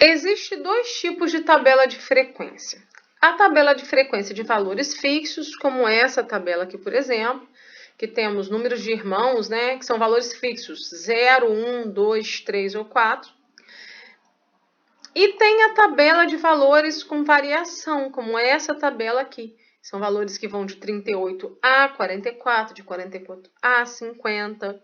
Existem dois tipos de tabela de frequência. A tabela de frequência de valores fixos, como essa tabela aqui, por exemplo, que temos números de irmãos, né, que são valores fixos, 0, 1, 2, 3 ou 4. E tem a tabela de valores com variação, como essa tabela aqui. São valores que vão de 38 a 44, de 44 a 50.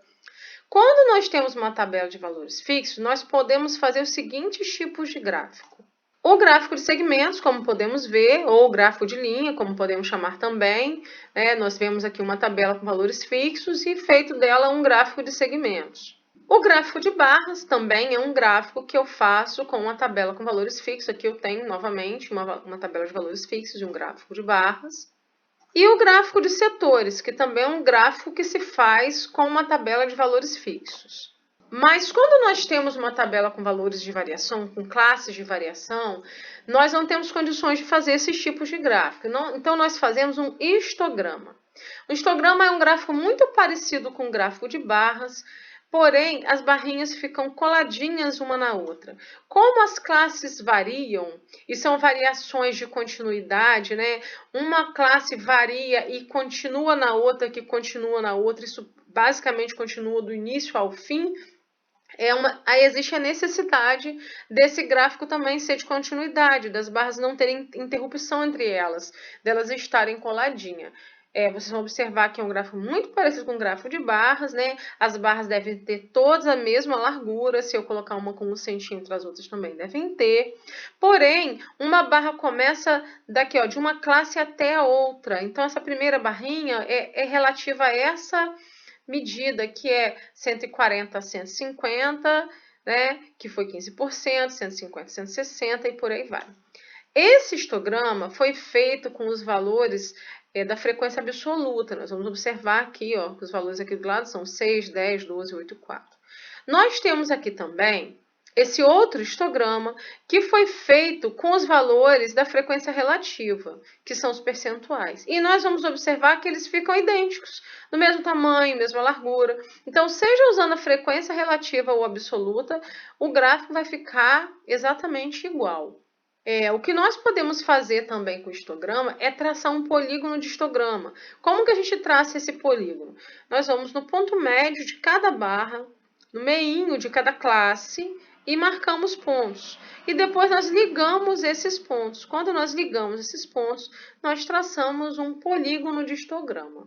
Quando nós temos uma tabela de valores fixos, nós podemos fazer os seguintes tipos de gráfico. O gráfico de segmentos, como podemos ver, ou o gráfico de linha, como podemos chamar também, né? Nós vemos aqui uma tabela com valores fixos e feito dela um gráfico de segmentos. O gráfico de barras também é um gráfico que eu faço com uma tabela com valores fixos. Aqui eu tenho, novamente, uma tabela de valores fixos e um gráfico de barras. E o gráfico de setores, que também é um gráfico que se faz com uma tabela de valores fixos. Mas quando nós temos uma tabela com valores de variação, com classes de variação, nós não temos condições de fazer esses tipos de gráfico. Então, nós fazemos um histograma. O histograma é um gráfico muito parecido com o gráfico de barras, porém, as barrinhas ficam coladinhas uma na outra. Como as classes variam, e são variações de continuidade, né? Uma classe varia e continua na outra, que continua na outra, isso basicamente continua do início ao fim. Aí existe a necessidade desse gráfico também ser de continuidade, das barras não terem interrupção entre elas, delas estarem coladinhas. Vocês vão observar que é um gráfico muito parecido com um gráfico de barras, né? As barras devem ter todas a mesma largura, se eu colocar uma com 1 centímetro, as outras também devem ter. Porém, uma barra começa daqui, ó, de uma classe até a outra. Então, essa primeira barrinha é relativa a essa medida, que é 140 a 150, né, que foi 15%, 150 a 160 e por aí vai. Esse histograma foi feito com os valores da frequência absoluta. Nós vamos observar aqui, ó, que os valores aqui do lado são 6, 10, 12, 8 e 4. Nós temos aqui também esse outro histograma que foi feito com os valores da frequência relativa, que são os percentuais. E nós vamos observar que eles ficam idênticos, do mesmo tamanho, mesma largura. Então, seja usando a frequência relativa ou absoluta, o gráfico vai ficar exatamente igual. O que nós podemos fazer também com o histograma é traçar um polígono de histograma. Como que a gente traça esse polígono? Nós vamos no ponto médio de cada barra, no meinho de cada classe e marcamos pontos. E depois nós ligamos esses pontos. Quando nós ligamos esses pontos, nós traçamos um polígono de histograma.